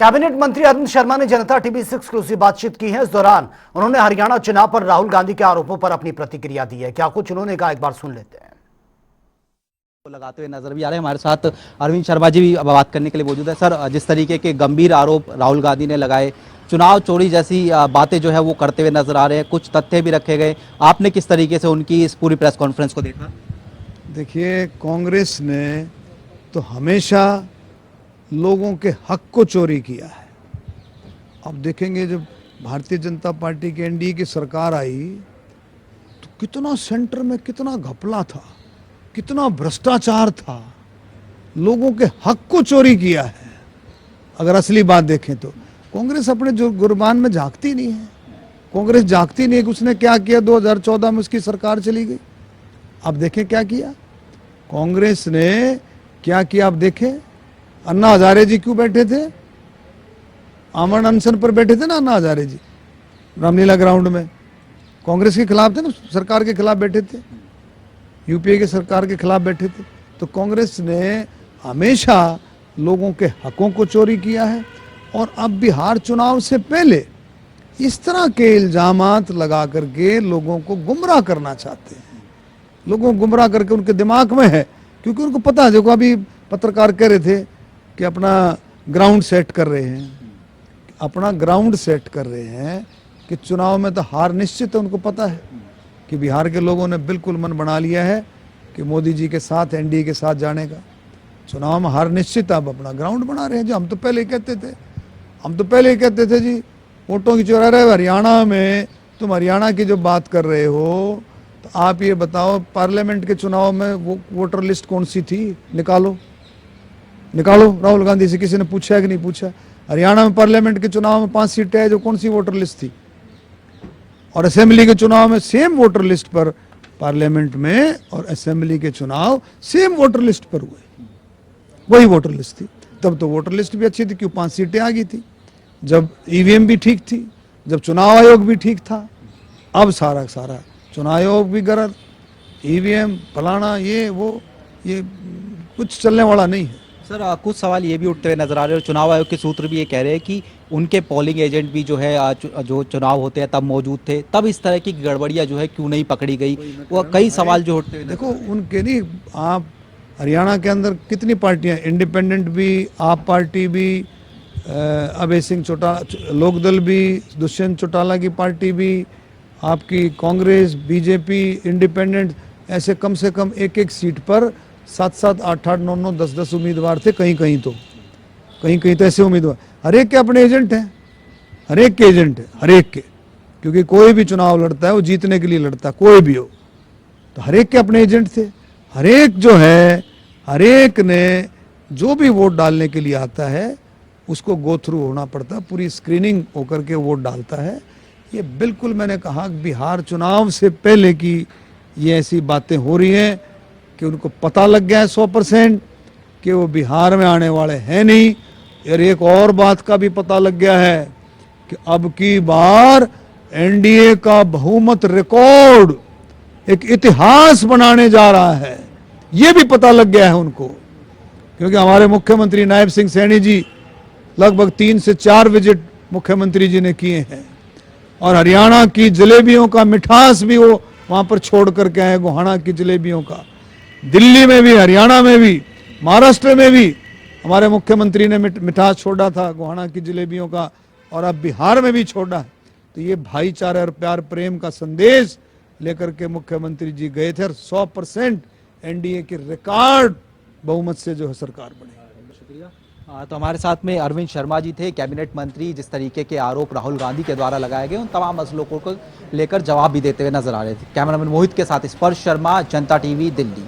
Cabinet मंत्री अरविंद शर्मा ने जनता TV से एक्सक्लूसिव बातचीत की है। इस दौरान उन्होंने हरियाणा चुनाव पर राहुल गांधी के आरोपों पर अपनी प्रतिक्रिया दी है। क्या कुछ उन्होंने कहा, एक बार सुन लेते हैं। लगाते हुए नजर भी आ रहे हैं। हमारे साथ अरविंद शर्मा जी भी बात करने के लिए मौजूद है। सर, जिस तरीके के गंभीर आरोप राहुल गांधी ने लगाए, चुनाव चोरी जैसी बातें जो है वो करते हुए नजर आ रहे हैं, कुछ तथ्य भी रखे गए, आपने किस तरीके से उनकी इस पूरी प्रेस कॉन्फ्रेंस को देखा? देखिए, कांग्रेस ने तो हमेशा लोगों के हक को चोरी किया है। अब देखेंगे, जब भारतीय जनता पार्टी की एनडीए की सरकार आई तो कितना सेंटर में कितना घपला था, कितना भ्रष्टाचार था, लोगों के हक को चोरी किया है। अगर असली बात देखें तो कांग्रेस अपने जो गुरबान में झांकती नहीं है। कांग्रेस झांकती नहीं है कि उसने क्या किया। 2014 में उसकी सरकार चली गई। अब देखें क्या किया कांग्रेस ने, क्या किया। अब देखें, अन्ना हजारे जी क्यों बैठे थे, आमरण अनशन पर बैठे थे ना अन्ना हजारे जी, रामलीला ग्राउंड में। कांग्रेस के खिलाफ थे ना, सरकार के खिलाफ बैठे थे, यूपीए के सरकार के खिलाफ बैठे थे। तो कांग्रेस ने हमेशा लोगों के हकों को चोरी किया है। और अब बिहार चुनाव से पहले इस तरह के इल्जामात लगा करके लोगों को गुमराह करना चाहते हैं। लोगों को गुमराह करके उनके दिमाग में है, क्योंकि उनको पता है। देखो, अभी पत्रकार कह रहे थे कि अपना ग्राउंड सेट कर रहे हैं, अपना ग्राउंड सेट कर रहे हैं कि चुनाव में तो हार निश्चित है। उनको पता है कि बिहार के लोगों ने बिल्कुल मन बना लिया है कि मोदी जी के साथ, एनडीए के साथ जाने का। चुनाव में हार निश्चित, अब अपना ग्राउंड बना रहे हैं। जो हम तो पहले कहते थे जी, वोटों की चोरी। रहे हरियाणा में, तुम हरियाणा की जो बात कर रहे हो, तो आप ये बताओ, पार्लियामेंट के चुनाव में वो वोटर लिस्ट कौन सी थी, निकालो राहुल गांधी से किसी ने पूछा है कि नहीं पूछा? हरियाणा में पार्लियामेंट के चुनाव में 5 सीटें है, जो कौन सी वोटर लिस्ट थी? और असेंबली के चुनाव में सेम वोटर लिस्ट पर, पार्लियामेंट में और असेंबली के चुनाव सेम वोटर लिस्ट पर हुए, वही वोटर लिस्ट थी। तब तो वोटर लिस्ट भी अच्छी थी, क्यों 5 सीटें आ गई थी, जब ईवीएम भी ठीक थी, जब चुनाव आयोग भी ठीक था। अब सारा चुनाव आयोग भी गलत, ईवीएम फलाना, ये कुछ चलने वाला नहीं है। सर, कुछ सवाल ये भी उठते हुए नजर आ रहे हैं, चुनाव आयोग के सूत्र भी ये कह रहे हैं कि उनके पोलिंग एजेंट भी जो है जो चुनाव होते हैं तब मौजूद थे, तब इस तरह की गड़बड़ियां जो है क्यों नहीं पकड़ी गई। वो कई सवाल जो उठते हुए, देखो, उनके नहीं, आप हरियाणा के अंदर कितनी पार्टियां, इंडिपेंडेंट भी, आप पार्टी भी, अभय सिंह चौटाला, लोकदल भी, दुष्यंत चौटाला की पार्टी भी, आपकी कांग्रेस, बीजेपी, इंडिपेंडेंट, ऐसे कम से कम एक सीट पर 7-7, 8-8, 9-9, 10-10 उम्मीदवार थे। कहीं तो ऐसे उम्मीदवार, हर एक के अपने एजेंट हैं, हर एक के, क्योंकि कोई भी चुनाव लड़ता है वो जीतने के लिए लड़ता है, कोई भी हो। तो हर एक के अपने एजेंट थे। हर एक ने जो भी वोट डालने के लिए आता है उसको गो थ्रू होना पड़ता है, पूरी स्क्रीनिंग होकर के वोट डालता है। ये बिल्कुल, मैंने कहा, बिहार चुनाव से पहले की ये ऐसी बातें हो रही हैं कि उनको पता लग गया है 100% कि वो बिहार में आने वाले हैं नहीं। और एक और बात का भी पता लग गया है कि अब की बार एनडीए का बहुमत रिकॉर्ड एक इतिहास बनाने जा रहा है, ये भी पता लग गया है उनको। क्योंकि हमारे मुख्यमंत्री नायब सिंह सैनी जी लगभग 3 से 4 विजिट मुख्यमंत्री जी ने किए हैं, और हरियाणा की जलेबियों का मिठास भी वो वहां पर छोड़ करके आए, गोहाना की जलेबियों का। दिल्ली में भी, हरियाणा में भी, महाराष्ट्र में भी हमारे मुख्यमंत्री ने मिठास छोड़ा था गोहाना की जलेबियों का, और अब बिहार में भी छोड़ा है। तो ये भाईचारे और प्यार प्रेम का संदेश लेकर के मुख्यमंत्री जी गए थे, और 100% एनडीए की रिकॉर्ड बहुमत से जो है सरकार बनी। शुक्रिया। तो हमारे साथ में अरविंद शर्मा जी थे, कैबिनेट मंत्री। जिस तरीके के आरोप राहुल गांधी के द्वारा लगाए गए, उन तमाम मसलों को लेकर जवाब भी देते हुए नजर आ रहे थे। कैमरामैन मोहित के साथ स्पर्श शर्मा, जनता टीवी, दिल्ली।